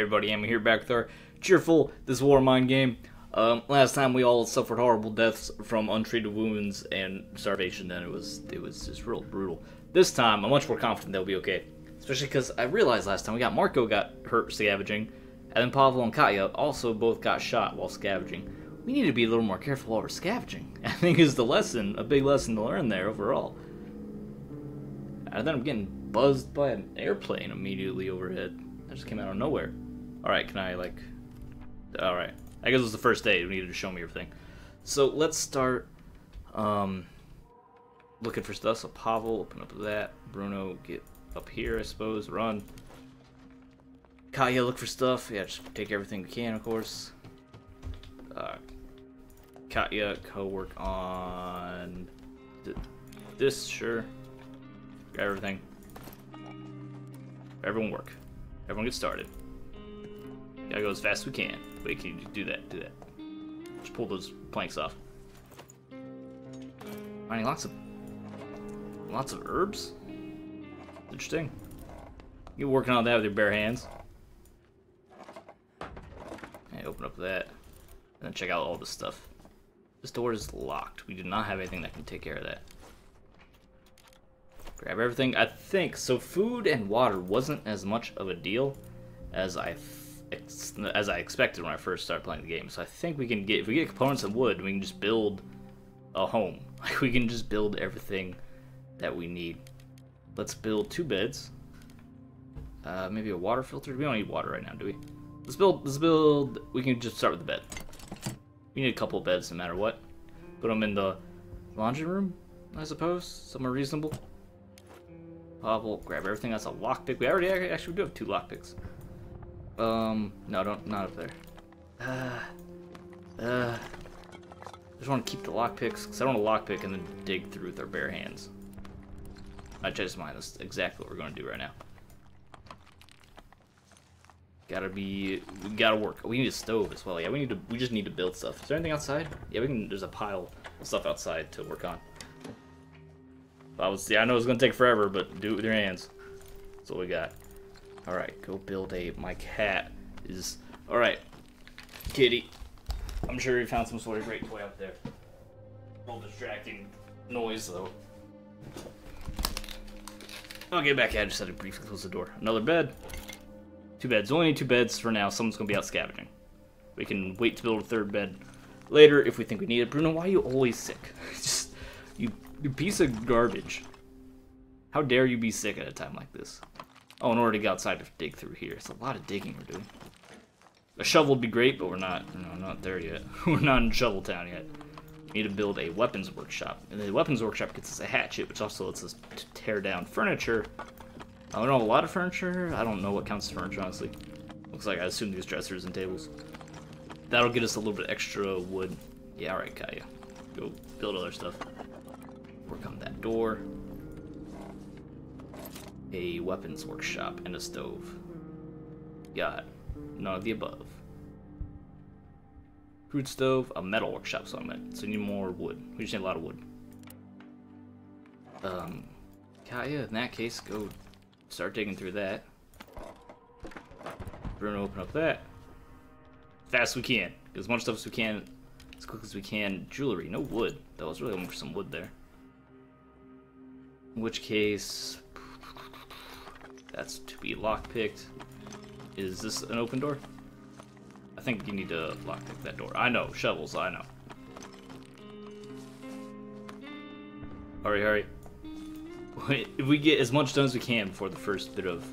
Everybody, I'm here back with our cheerful This War of Mine game. Last time we all suffered horrible deaths from untreated wounds and starvation, and it was just real brutal. This time, I'm much more confident they'll be okay. Especially because I realized last time Marco got hurt scavenging, and then Pavel and Katya also both got shot while scavenging. We need to be a little more careful while we're scavenging. I think is the lesson, a big lesson to learn there overall. And then I'm getting buzzed by an airplane immediately overhead. That just came out of nowhere. Alright, can I, like... Alright. I guess it was the first day. You needed to show me everything. So, let's start, looking for stuff. So, Pavel, open up that. Bruno, get up here, I suppose. Run. Katya, look for stuff. Yeah, just take everything we can, of course. Katya, co-work on... this, sure. Grab everything. Everyone work. Everyone get started. Gotta go as fast as we can. Wait, can you do that? Do that. Just pull those planks off. Finding lots of herbs? Interesting. You're working on that with your bare hands. Okay, open up that. And then check out all this stuff. This door is locked. We do not have anything that can take care of that. Grab everything. I think so. Food and water wasn't as much of a deal as I expected when I first started playing the game. So I think we can get, if we get components and wood, we can just build a home. Like we can just build everything that we need. Let's build 2 beds. Maybe a water filter. We don't need water right now, do we? Let's build. We can just start with the bed. We need a couple of beds no matter what. Put them in the laundry room, I suppose. Somewhere reasonable. Pavel, grab everything. That's a lockpick. We already actually do have 2 lockpicks. No, not up there. I just want to keep the lockpicks because I don't want to lockpick and then dig through with our bare hands. I just mind. That's exactly what we're going to do right now. We gotta work. We need a stove as well. Yeah, we just need to build stuff. Is there anything outside? Yeah, there's a pile of stuff outside to work on. I know it's gonna take forever, but do it with your hands. That's all we got. Alright, go build my cat is... Alright, kitty. I'm sure he found some sort of great toy out there. A little distracting noise, though. I'll get back at it. I just had to briefly close the door. Another bed. 2 beds. Only need 2 beds for now. Someone's gonna be out scavenging. We can wait to build a 3rd bed later if we think we need it. Bruno, why are you always sick? Just... You piece of garbage. How dare you be sick at a time like this? Oh, in order to get outside to dig through here. It's a lot of digging we're doing. A shovel would be great, but we're not there yet. We're not in Shovel Town yet. We need to build a weapons workshop. And the weapons workshop gets us a hatchet, which also lets us tear down furniture. I don't have a lot of furniture. I don't know what counts as furniture, honestly. Looks like I assume these dressers and tables. That'll get us a little bit extra wood. Yeah, alright, Kaya. Go build other stuff. Work on that door. A weapons workshop and a stove. Got none of the above. Crude stove, a metal workshop, so I meant. So we need more wood. We just need a lot of wood. Kaya, in that case, go start digging through that. Bruno, open up that. Fast as we can. Get as much stuff as we can. As quick as we can. Jewelry, no wood. Though I was really looking for some wood there. In which case, that's to be lockpicked. Is this an open door? I think you need to lockpick that door. I know, shovels, I know. Hurry, hurry. If we get as much done as we can before the first bit of...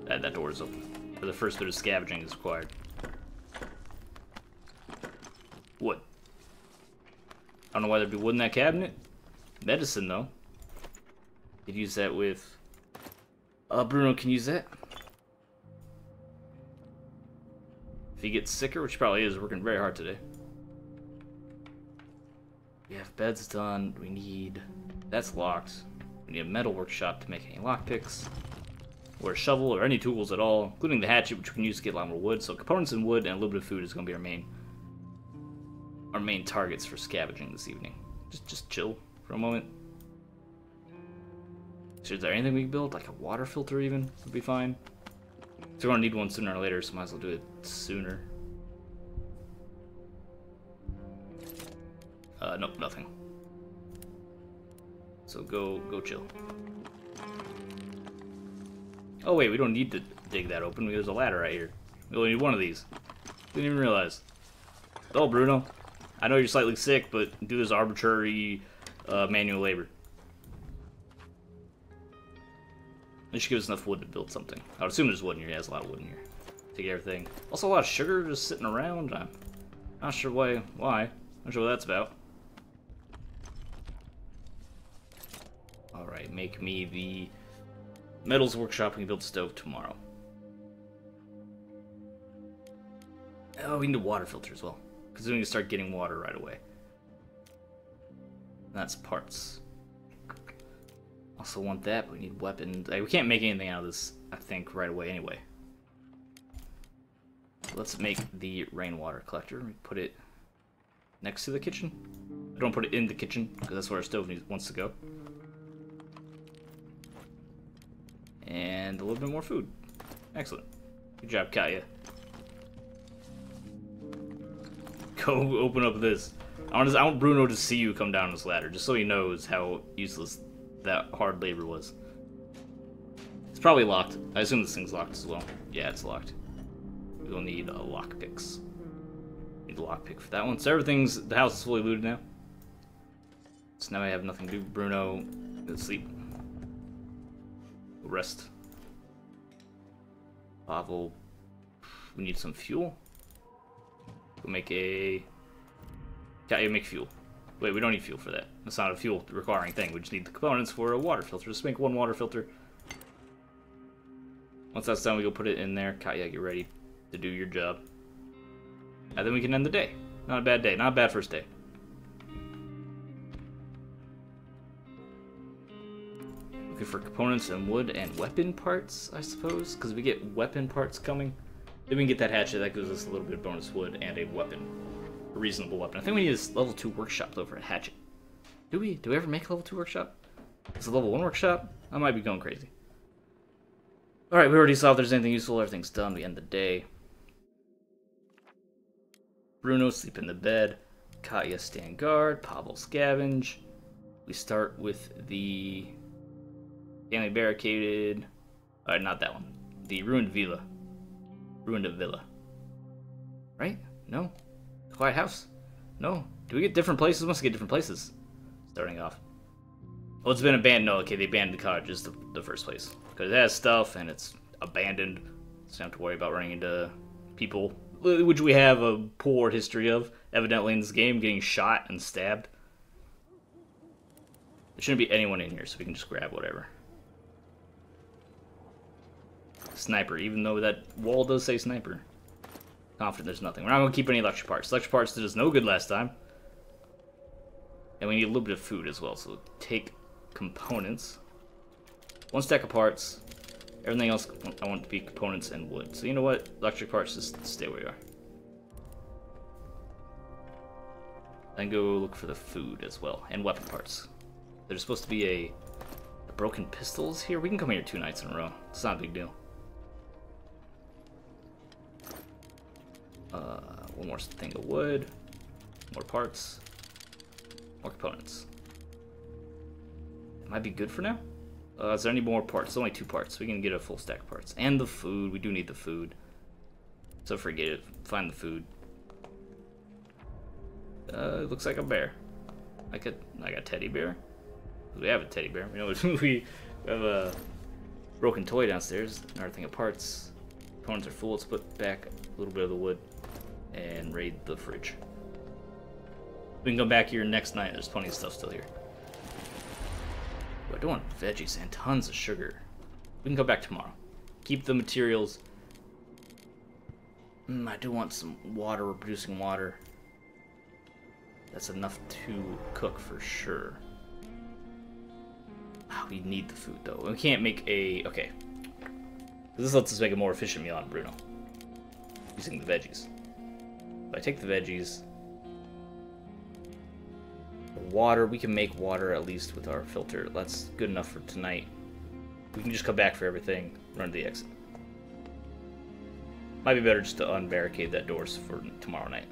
that door is open. Or the first bit of scavenging is required. Wood. I don't know why there'd be wood in that cabinet. Medicine, though. Could use that with... Bruno can use that. If he gets sicker, which he probably is, working very hard today. We have beds done. We need... That's locked. We need a metal workshop to make any lockpicks. Or a shovel, or any tools at all. Including the hatchet, which we can use to get a lot more wood. So components and wood and a little bit of food is going to be our main targets for scavenging this evening. Just chill for a moment. So is there anything we can build? Like a water filter even would be fine. So we're gonna need one sooner or later, so might as well do it sooner. Nope, nothing. So go chill. Oh wait, we don't need to dig that open. There's a ladder right here. We only need one of these. Didn't even realize. Oh, Bruno. I know you're slightly sick, but do this arbitrary manual labor. This should give us enough wood to build something. I would assume there's wood in here. He has a lot of wood in here. Take everything. Also a lot of sugar just sitting around. I'm not sure why. Not sure what that's about. Alright, make me the metals workshop. We can build a stove tomorrow. Oh, we need a water filter as well. Because we need to start getting water right away. That's parts. Also want that, but we need weapons. Like, we can't make anything out of this, I think, right away anyway. Let's make the rainwater collector. We put it next to the kitchen. I don't put it in the kitchen, because that's where our stove wants to go. And a little bit more food. Excellent. Good job, Kaya. Go open up this. I want Bruno to see you come down this ladder, just so he knows how useless that hard labor was. It's probably locked. I assume this thing's locked as well. Yeah, it's locked. We'll need lockpicks. Need a lockpick for that one. So the house is fully looted now. So now I have nothing to do. Bruno, go to sleep. Go rest. Pavel, we need some fuel. We'll make a... Yeah, make fuel. Wait, we don't need fuel for that. That's not a fuel requiring thing. We just need the components for a water filter. Just make one water filter. Once that's done, we go put it in there. Katya, get ready to do your job. And then we can end the day. Not a bad day. Not a bad first day. Looking for components and wood and weapon parts, I suppose. Because we get weapon parts coming. Then we can get that hatchet. That gives us a little bit of bonus wood and a weapon. A reasonable weapon. I think we need a level 2 workshop though for a hatchet. Do we ever make a level 2 workshop? It's a level 1 workshop? I might be going crazy. Alright, we already saw if there's anything useful. Everything's done. We end the day. Bruno, sleep in the bed. Katya, stand guard. Pavel, scavenge. We start with the family barricaded. Alright, not that one. The ruined villa. Ruined a villa. Right? No? Quiet house? No. Do we get different places? We must get different places. Starting off. Oh, it's been abandoned. No, okay, they abandoned the cottage is the first place. Because it has stuff and it's abandoned. So you don't have to worry about running into people, which we have a poor history of, evidently in this game, getting shot and stabbed. There shouldn't be anyone in here, so we can just grab whatever. Sniper, even though that wall does say sniper. Confident there's nothing. We're not going to keep any electric parts. Electric parts did us no good last time. And we need a little bit of food as well, so take components. 1 stack of parts. Everything else I want to be components and wood. So you know what? Electric parts, just stay where you are. Then go look for the food as well, and weapon parts. There's supposed to be a broken pistols here. We can come here 2 nights in a row. It's not a big deal. One more thing of wood, more parts, more components. Might be good for now. Is there any more parts? There's only 2 parts. We can get a full stack of parts. And the food. We do need the food. So forget it. Find the food. It looks like a bear. Like a teddy bear. We have a teddy bear. You know, we have a broken toy downstairs. Another thing of parts. Components are full. Let's put back a little bit of the wood and raid the fridge. We can go back here next night. There's plenty of stuff still here. I don't want veggies and tons of sugar. We can go back tomorrow. Keep the materials. I do want some water. We're producing water. That's enough to cook for sure. We need the food though. We can't make a... Okay. This lets us make a more efficient meal on Bruno. Using the veggies. If I take the veggies... Water, we can make water at least with our filter. That's good enough for tonight. We can just come back for everything, run to the exit. Might be better just to unbarricade that door for tomorrow night.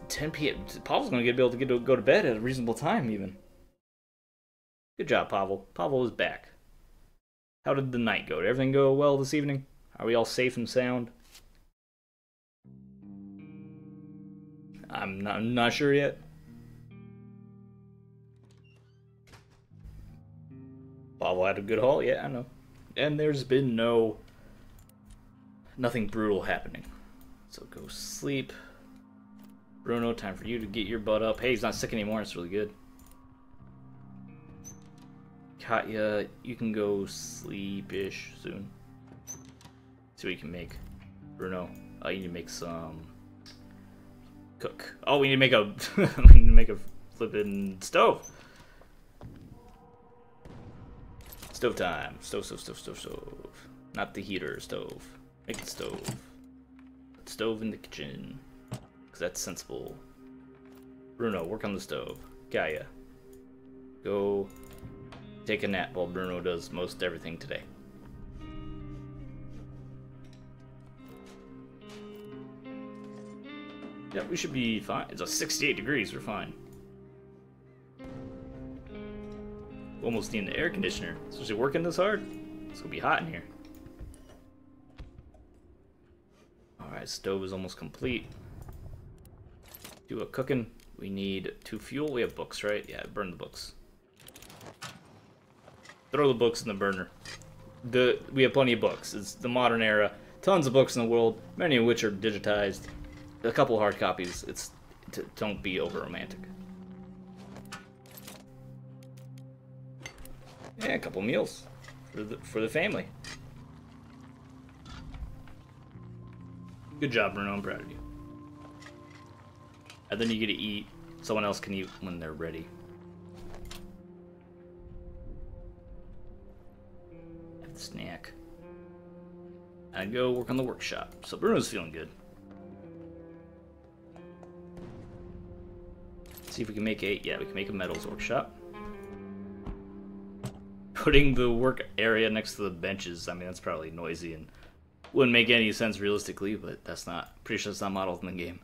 10 p.m. Pavel's gonna be able to go to bed at a reasonable time, even. Good job, Pavel. Pavel is back. How did the night go? Did everything go well this evening? Are we all safe and sound? I'm not sure yet. Pavel had a good haul, yeah, I know. And there's been nothing brutal happening. So go sleep. Bruno, time for you to get your butt up. Hey, he's not sick anymore, it's really good. Katya, you can go sleep-ish soon. See what you can make. Bruno, you need to make some... cook. Oh, we need to make a... we need to make a flippin' stove. Stove time. Stove. Not the heater, stove. Make the stove. Put the stove in the kitchen. Because that's sensible. Bruno, work on the stove. Gaia. Go take a nap while Bruno does most everything today. Yeah, we should be fine. It's 68 degrees, we're fine. Almost need an air conditioner. Especially working this hard. It's gonna be hot in here. Alright, stove is almost complete. Do a cooking. We need 2 fuel. We have books, right? Yeah, burn the books. Throw the books in the burner. We have plenty of books. It's the modern era. Tons of books in the world, many of which are digitized. A couple hard copies. Don't be over romantic. Yeah, a couple meals for the family. Good job, Bruno. I'm proud of you. And then you get to eat. Someone else can eat when they're ready. Have the snack. And go work on the workshop. So Bruno's feeling good. See if we can make we can make a metals workshop. Putting the work area next to the benches, I mean, that's probably noisy and wouldn't make any sense realistically, but that's not, pretty sure it's not modeled in the game.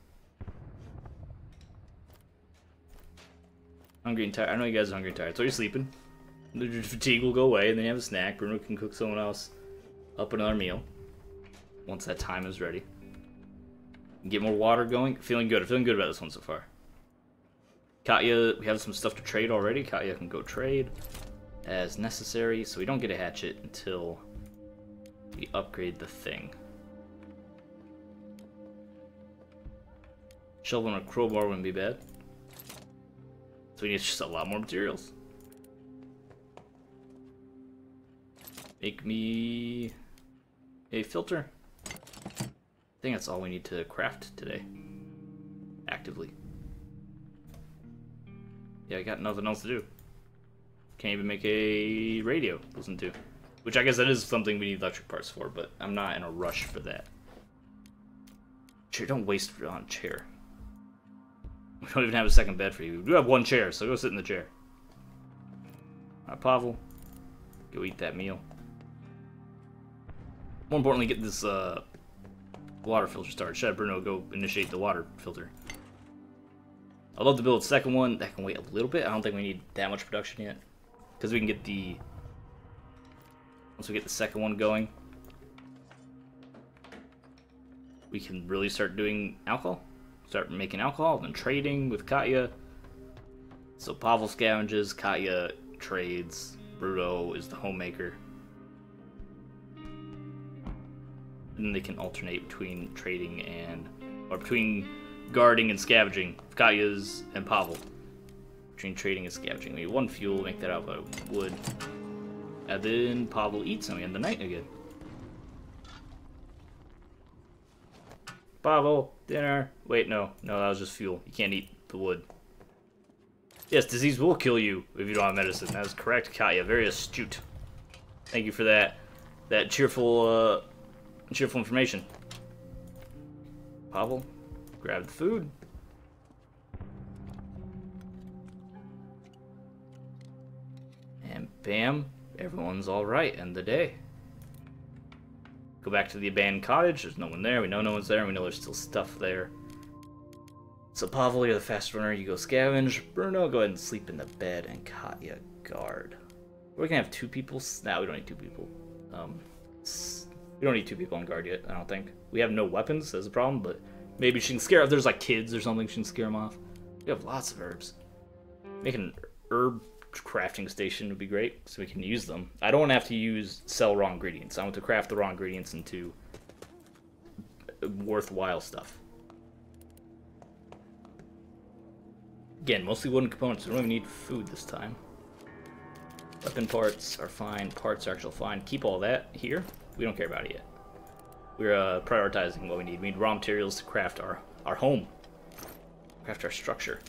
Hungry and tired. I know you guys are hungry and tired, so you're sleeping. The fatigue will go away, and then you have a snack. Bruno can cook someone else up another meal once that time is ready. Get more water going. Feeling good. I'm feeling good about this one so far. Katya, we have some stuff to trade already. Katya can go trade as necessary, so we don't get a hatchet until we upgrade the thing. Shovel and a crowbar wouldn't be bad. So we need just a lot more materials. Make me a filter. I think that's all we need to craft today. Actively. Yeah, I got nothing else to do. Can't even make a radio to listen to. Which I guess that is something we need electric parts for, but I'm not in a rush for that. Chair, don't waste on a chair. We don't even have a second bed for you. We do have one chair, so go sit in the chair. Alright, Pavel. Go eat that meal. More importantly, get this water filter started. Should have Bruno go initiate the water filter. I'd love to build a second one. That can wait a little bit. I don't think we need that much production yet. Because we can get the... Once we get the second one going, we can really start doing alcohol. Start making alcohol, then trading with Katya. So Pavel scavenges, Katya trades, Bruno is the homemaker. And then they can alternate between trading and... or between guarding and scavenging. Katya's and Pavel. Between trading and scavenging. We need 1 fuel, make that out of wood. And then Pavel eats and we end the night again. Pavel, dinner. Wait, no. No, that was just fuel. You can't eat the wood. Yes, disease will kill you if you don't have medicine. That is correct, Katya. Very astute. Thank you for that cheerful information. Pavel, grab the food. And bam, everyone's alright. End the day. Go back to the abandoned cottage. There's no one there. We know no one's there. And we know there's still stuff there. So Pavel, you're the fast runner. You go scavenge. Bruno, go ahead and sleep in the bed. And Katya, guard. We're gonna have 2 people. Nah, we don't need 2 people. We don't need 2 people on guard yet, I don't think. We have no weapons, that's a problem, but maybe she can scare if there's like kids or something, she can scare them off. We have lots of herbs. Making an herb crafting station would be great, so we can use them. I don't want to have to sell raw ingredients. I want to craft the raw ingredients into worthwhile stuff. Again, mostly wooden components. We don't even need food this time. Weapon parts are fine. Parts are actually fine. Keep all that here. We don't care about it yet. We're prioritizing what we need. We need raw materials to craft our home. Craft our structure.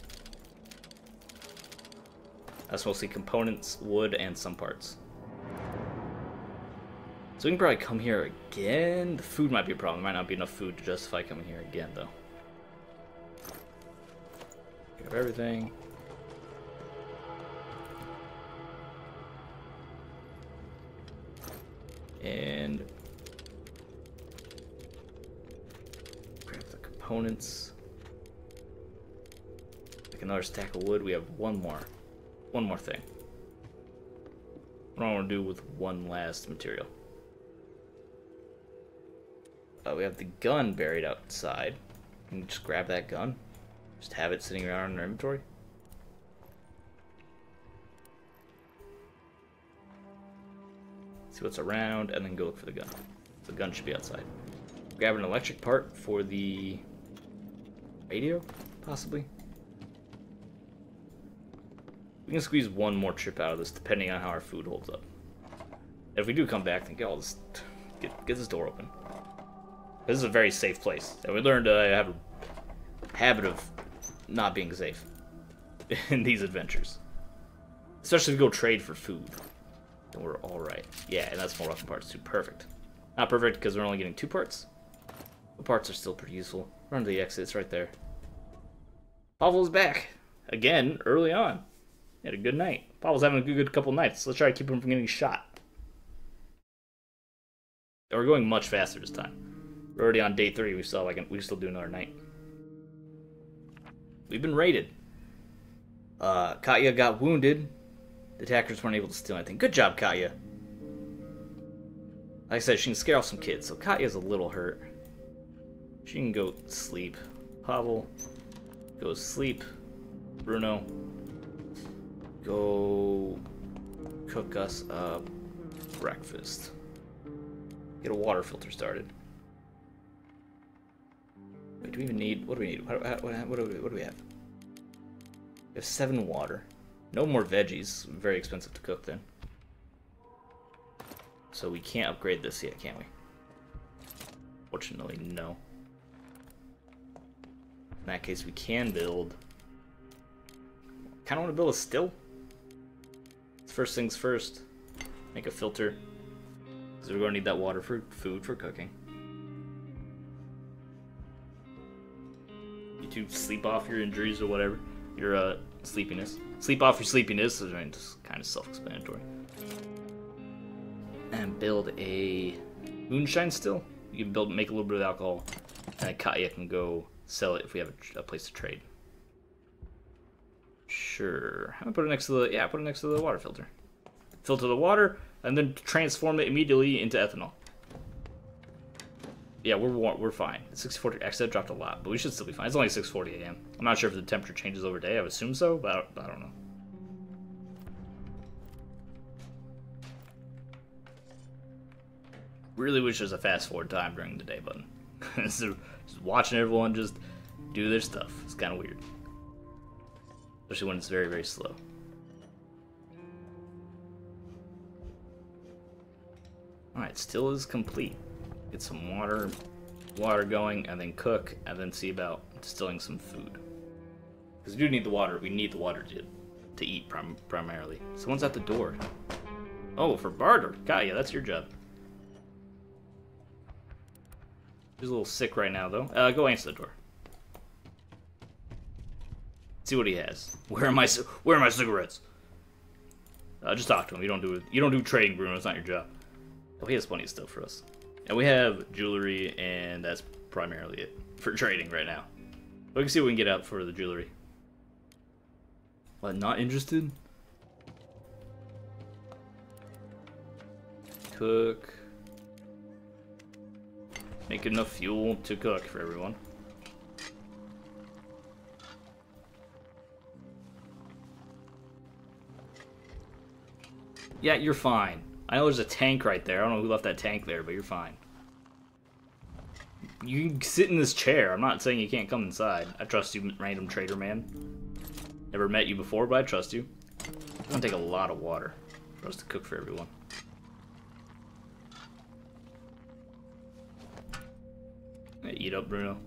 That's mostly components, wood, and some parts. So we can probably come here again. The food might be a problem. There might not be enough food to justify coming here again, though. Grab everything. And grab the components. Like another stack of wood. We have one more thing. What do I want to do with one last material? We have the gun buried outside. We can just grab that gun. Just have it sitting around in our inventory. See what's around, and then go look for the gun. The gun should be outside. Grab an electric part for the radio, possibly. We can squeeze one more trip out of this, depending on how our food holds up. And if we do come back, then get this door open. This is a very safe place. And we learned to have a habit of not being safe in these adventures. Especially if we go trade for food. Then we're alright. Yeah, and that's more weapon parts too. Perfect. Not perfect because we're only getting 2 parts. The parts are still pretty useful. Run to the exit, it's right there. Pavel's back. Again, early on. He had a good night. Pavel's having a good couple nights. Let's try to keep him from getting shot. And we're going much faster this time. We're already on day 3. We still do another night. We've been raided. Katya got wounded. The attackers weren't able to steal anything. Good job, Katya. Like I said, she can scare off some kids, so Katya's a little hurt. She can go sleep. Pavel, go sleep. Bruno, go cook us up breakfast. Get a water filter started. Wait, do we even need... What do we need? What do we have? We have 7 water. No more veggies. Very expensive to cook then. So we can't upgrade this yet, can we? Fortunately, no. In that case, we can build... Kind of want to build a still. First things first. Make a filter. Because we're going to need that water for food for cooking. You two sleep off your injuries or whatever. Your sleepiness. Sleep off your sleepiness. I mean, just kind of self-explanatory. And build a moonshine still. You can make a little bit of alcohol, and then Katya can go sell it if we have a place to trade. Sure. I'm gonna put it next to the put it next to the water filter. Filter the water and then transform it immediately into ethanol. Yeah, we're fine. 6:40. Actually, that dropped a lot, but we should still be fine. It's only 6:40 a.m. I'm not sure if the temperature changes over day. I would assume so, but I don't know. Really wish there's a fast forward time during the day button. So just watching everyone just do their stuff. It's kind of weird. Especially when it's very, very slow. Alright, still is complete. Get some water going, and then cook, and then see about distilling some food. Because we do need the water. We need the water to eat primarily. Someone's at the door. Oh, for barter. Katya, that's your job. He's a little sick right now, though. Go answer the door. See what he has. Where are my cigarettes? Just talk to him. You don't do trading, Bruno. It's not your job. Oh, he has plenty of stuff for us. And we have jewelry, and that's primarily it for trading right now. We can see what we can get out for the jewelry. What, not interested? Cook. Make enough fuel to cook for everyone. Yeah, you're fine. I know there's a tank right there. I don't know who left that tank there, but you're fine. You can sit in this chair. I'm not saying you can't come inside. I trust you, random trader man. Never met you before, but I trust you. It's gonna take a lot of water for us to cook for everyone. Hey, eat up, Bruno.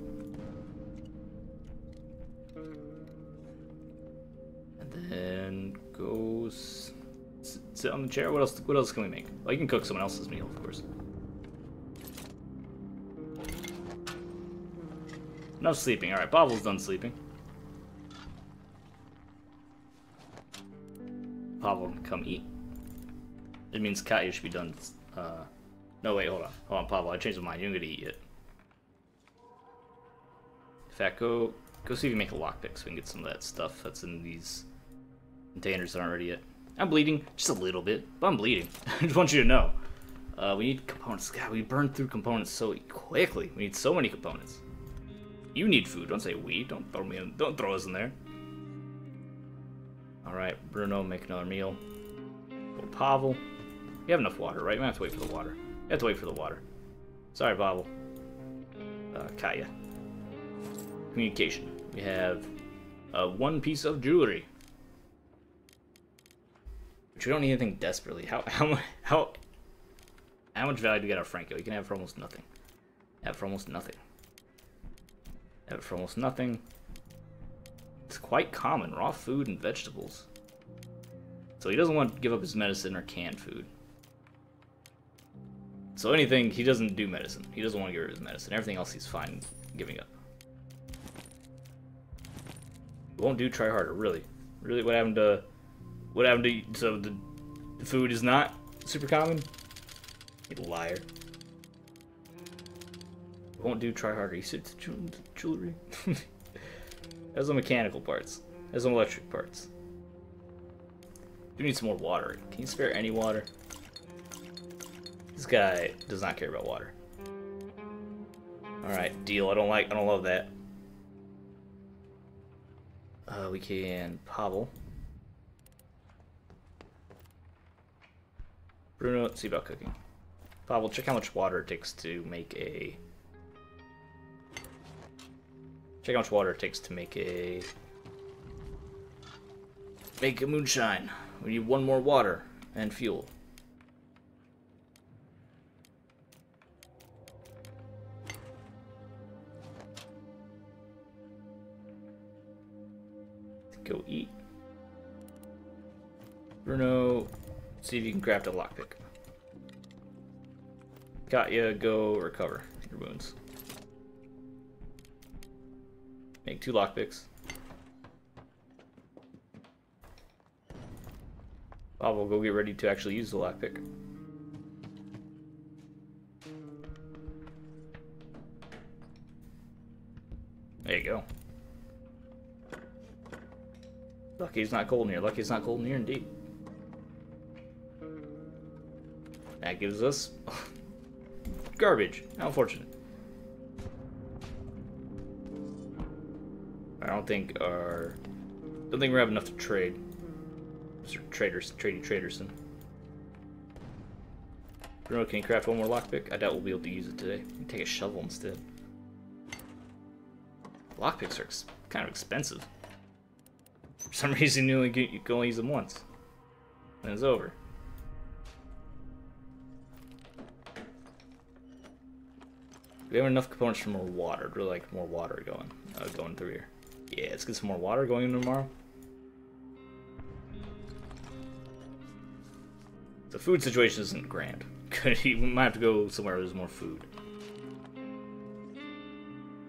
And then go sit on the chair. What else can we make? Well, you can cook someone else's meal, of course. Enough sleeping. Alright, Pavel's done sleeping. Pavel, come eat. It means Katya should be done. No, wait, hold on. Hold on, Pavel, I changed my mind. You don't get to eat yet. In fact, go see if you make a lockpick so we can get some of that stuff that's in these containers that aren't ready yet. I'm bleeding, just a little bit, but I'm bleeding. I just want you to know. We need components. God, we burned through components so quickly. We need so many components. You need food. Don't say we. Don't throw me in. Don't throw us in there. All right, Bruno, make another meal. Go Pavel. You have enough water, right? We have to wait for the water. You have to wait for the water. Sorry, Pavel. Katya. Communication. We have one piece of jewelry. Which we don't need anything desperately. How much value do we get out of Franco? You can have for almost nothing. Have for almost nothing. Have for almost nothing. It's quite common. Raw food and vegetables. So he doesn't want to give up his medicine or canned food. So anything, he doesn't do medicine. He doesn't want to give rid of his medicine. Everything else he's fine giving up. Won't do try harder, really. Really, what happened to... So the food is not super common? You liar. Won't do try harder. You said jewelry? Has some mechanical parts. Has some electric parts. Do need some more water. Can you spare any water? This guy does not care about water. Alright, deal. I don't love that. We can Pavel. Bruno, let's see about cooking. Pavel, check how much water it takes to make a... Check how much water it takes to make a... Make a moonshine. We need one more water and fuel. Go eat. Bruno, see if you can craft a lockpick. Katya, go recover your wounds. Make 2 lockpicks. Pavel, go get ready to actually use the lockpick. There you go. Lucky it's not cold in here. Lucky it's not cold in here indeed. That gives us garbage. How unfortunate. I don't think we're gonna have enough to trade. Mr. Traderson. Bruno, can you craft one more lockpick? I doubt we'll be able to use it today. We can take a shovel instead. Lockpicks are kind of expensive. For some reason, you can only use them once. And it's over. We have enough components for more water. I'd really like more water going through here. Yeah, let's get some more water going in tomorrow. The food situation isn't grand. We might have to go somewhere where there's more food.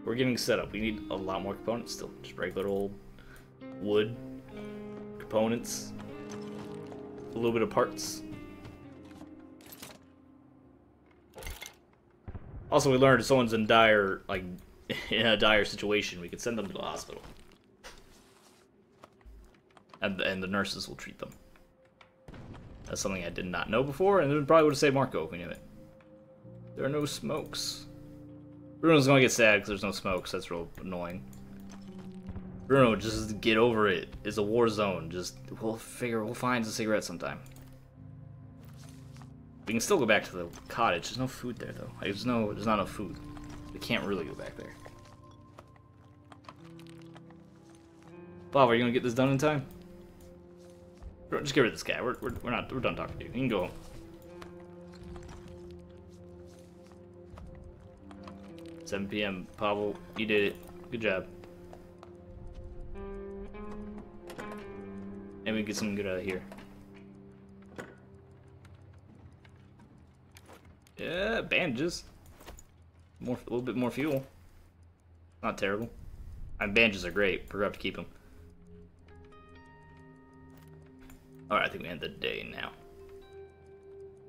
We're getting set up. We need a lot more components still. Just regular old wood components. A little bit of parts. Also, we learned if someone's in dire, like, in a dire situation, we could send them to the hospital. And the nurses will treat them. That's something I did not know before, and it probably would have saved Marco if we knew it. There are no smokes. Bruno's gonna get sad because there's no smokes. That's real annoying. Bruno, just get over it. It's a war zone. Just, we'll find a cigarette sometime. We can still go back to the cottage. There's no food there, though. Like, there's not enough food. We can't really go back there. Bob, are you gonna get this done in time? Just get rid of this guy. We're done talking to you. You can go home. $7 p.m. Pavel, you did it. Good job. And we can get something good out of here. Yeah, bandages. A little bit more fuel. Not terrible. And bandages are great. We're gonna have to keep them. Alright, I think we end the day now.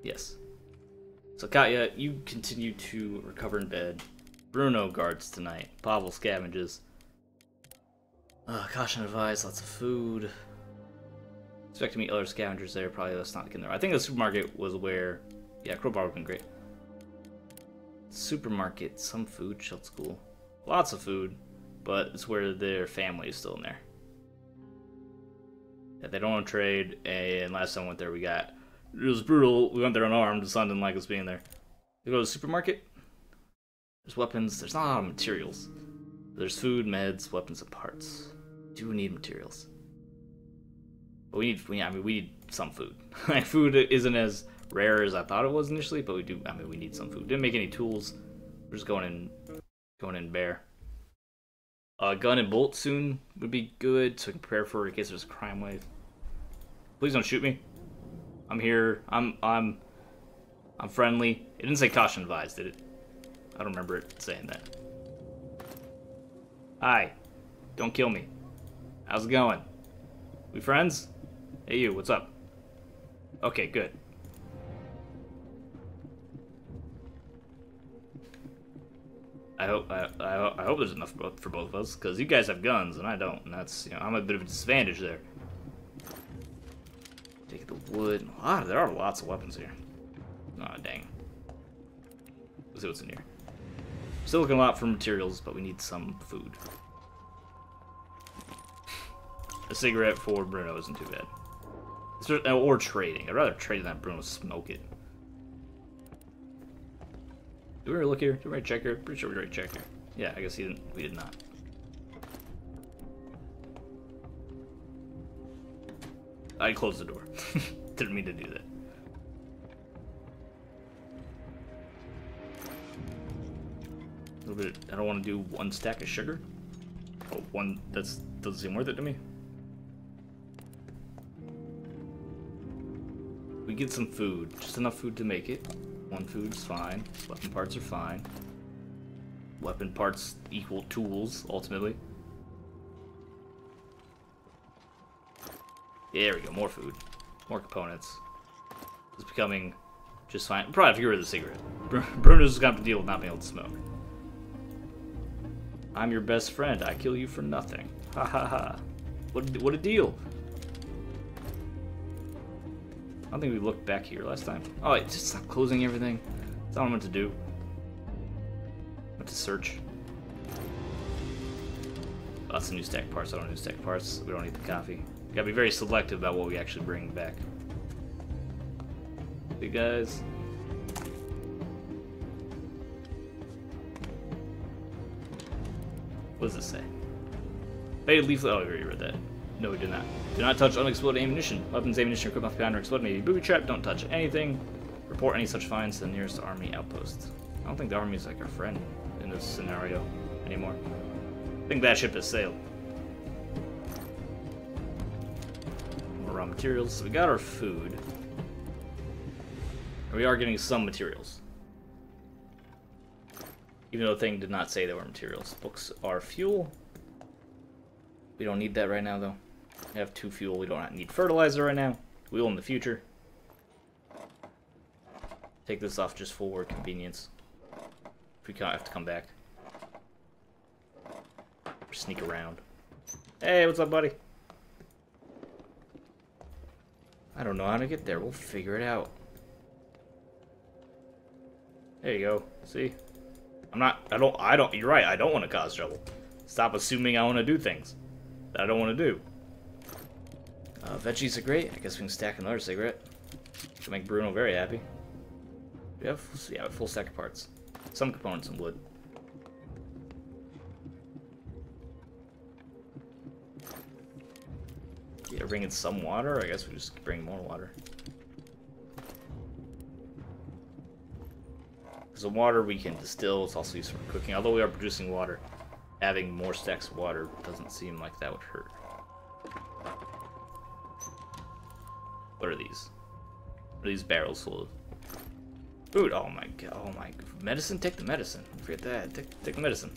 Yes. So Katya, you continue to recover in bed. Bruno guards tonight. Pavel scavenges. Caution advised, lots of food. Expect to meet other scavengers there, probably let's not get there. I think the supermarket was where... Yeah, Crowbar would have been great. Supermarket, some food, Shield School. Lots of food, but it's where their family is still in there. Yeah, they don't want to trade, and last time I went there it was brutal. We went there unarmed, the son didn't like us being there. We go to the supermarket. There's weapons, there's not a lot of materials. There's food, meds, weapons, and parts. Do need materials. But we need some food. Like, food isn't as rare as I thought it was initially, but we need some food. Didn't make any tools. We're just going in bare. Gun and bolt soon would be good, so we can prepare for it in case there's a crime wave. Please don't shoot me. I'm here. I'm friendly. It didn't say caution advised, did it? I don't remember it saying that. Hi. Don't kill me. How's it going? We friends? Hey you, what's up? Okay, good. I hope there's enough for both of us, because you guys have guns and I don't, and that's, I'm at a bit of a disadvantage there. Take the wood. There are lots of weapons here. Aw, dang. Let's see what's in here. Still looking a lot for materials, but we need some food. A cigarette for Bruno isn't too bad. Or trading. I'd rather trade than have Bruno smoke it. Did we already look here? Did we already check here? Pretty sure we already checked here. Yeah, I guess we did not. I closed the door. Didn't mean to do that. A little bit. I don't want to do one stack of sugar. Oh, one. Doesn't seem worth it to me. We get some food, just enough food to make it. One food's fine. Weapon parts are fine. Weapon parts equal tools, ultimately. There we go, more food. More components. It's becoming just fine. Probably have to get rid of the cigarette. Bruno's gonna have to deal with not being able to smoke. I'm your best friend. I kill you for nothing. Ha ha ha. What a deal. I don't think we looked back here last time. Oh, it just stopped closing everything. That's all I meant to do. I meant to search. Oh, that's a new stack parts. I don't need stack parts. We don't need the coffee. We gotta be very selective about what we actually bring back. Hey guys. What does this say? Faded leaflet. Oh, we already read that. No, we did not. Do not touch unexploded ammunition. Weapons, ammunition, equipment behind or explode may be booby trapped. Don't touch anything. Report any such finds to the nearest army outpost. I don't think the army is like our friend in this scenario anymore. I think that ship has sailed. More raw materials. So we got our food. And we are getting some materials. Even though the thing did not say there were materials. Books are fuel. We don't need that right now, though. We have 2 fuel. We don't need fertilizer right now. We will in the future. Take this off just for convenience. If we have to come back. Or sneak around. Hey, what's up, buddy? I don't know how to get there. We'll figure it out. There you go. See? You're right, I don't want to cause trouble. Stop assuming I want to do things that I don't want to do. Veggies are great. I guess we can stack another cigarette. Should make Bruno very happy. We have, yeah, a full stack of parts. Some components and wood. Yeah, bring in some water. I guess we just bring more water. Because the water we can distill, it's also used for cooking. Although we are producing water, having more stacks of water doesn't seem like that would hurt. What are these? What are these barrels full of? Food. Oh my god. Oh my. Medicine? Take the medicine. Forget that. Take the medicine.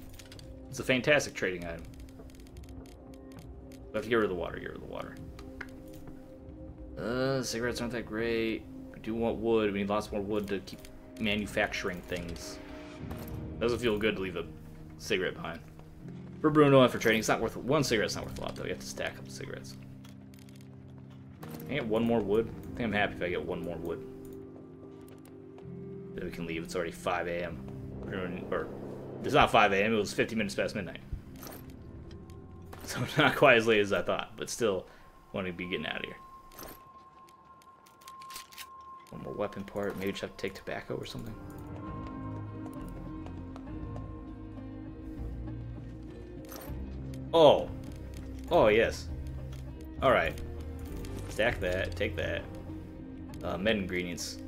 It's a fantastic trading item. We have to get rid of the water. Get rid of the water. Cigarettes aren't that great. We do want wood. We need lots more wood to keep manufacturing things. Doesn't feel good to leave a cigarette behind. For Bruno and for trading, it's not worth it. One cigarette's not worth a lot though. You have to stack up the cigarettes. Can I get one more wood? I think I'm happy if I get one more wood. Then we can leave. It's already 5 a.m. Or it's not 5 a.m. It was 50 minutes past midnight. So not quite as late as I thought, but still want to be getting out of here. One more weapon part. Maybe just have to take tobacco or something. Oh. Oh, yes. Alright. Stack that. Take that. Med ingredients.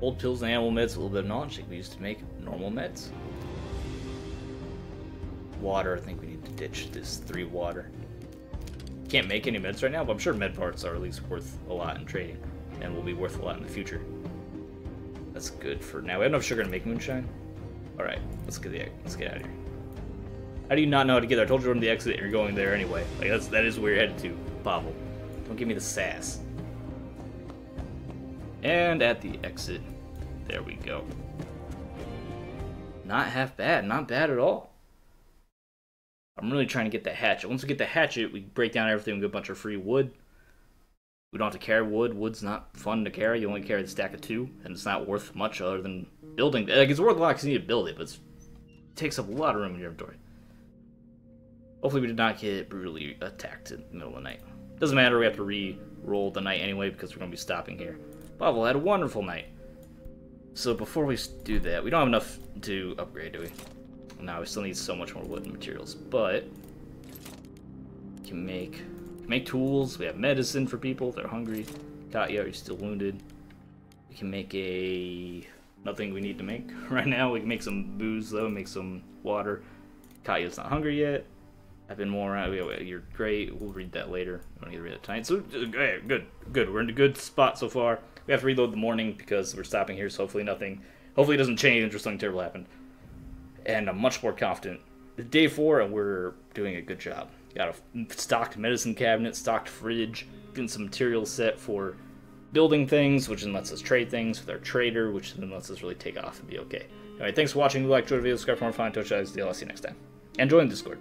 Old pills and animal meds, a little bit of knowledge that we used to make normal meds. Water, I think we need to ditch this 3 water. Can't make any meds right now, but I'm sure med parts are at least worth a lot in trading, and will be worth a lot in the future. That's good for now. We have enough sugar to make moonshine. Alright, let's get out of here. How do you not know how to get there? I told you to run the exit and you're going there anyway. Like that is where you're headed to, Pavel. Don't give me the sass. And at the exit, there we go. Not half bad, not bad at all. I'm really trying to get the hatchet. Once we get the hatchet, we break down everything, we get a bunch of free wood. We don't have to carry wood. Wood's not fun to carry. You only carry the stack of 2, and it's not worth much other than building. Like, it's worth a lot because you need to build it, but it takes up a lot of room in your inventory. Hopefully we did not get brutally attacked in the middle of the night. Doesn't matter, we have to re-roll the night anyway because we're going to be stopping here. Pavel had a wonderful night. So before we do that, we don't have enough to upgrade, do we? No, we still need so much more wood and materials, but we can make tools. We have medicine for people if they're hungry. Katya, are you still wounded? We can make nothing we need to make right now. We can make some booze though, make some water. Katya's not hungry yet. I've been more around. You're great. We'll read that later. I don't need to read it tonight. So good. We're in a good spot so far. We have to reload the morning because we're stopping here, so hopefully it doesn't change or something terrible happened. And I'm much more confident. It's day 4 and we're doing a good job. Got a stocked medicine cabinet, stocked fridge, getting some materials set for building things, which then lets us trade things with our trader, which then lets us really take off and be okay. Alright, thanks for watching. If you liked the video, subscribe for more fun Twitch guys. I'll see you next time. And join the Discord.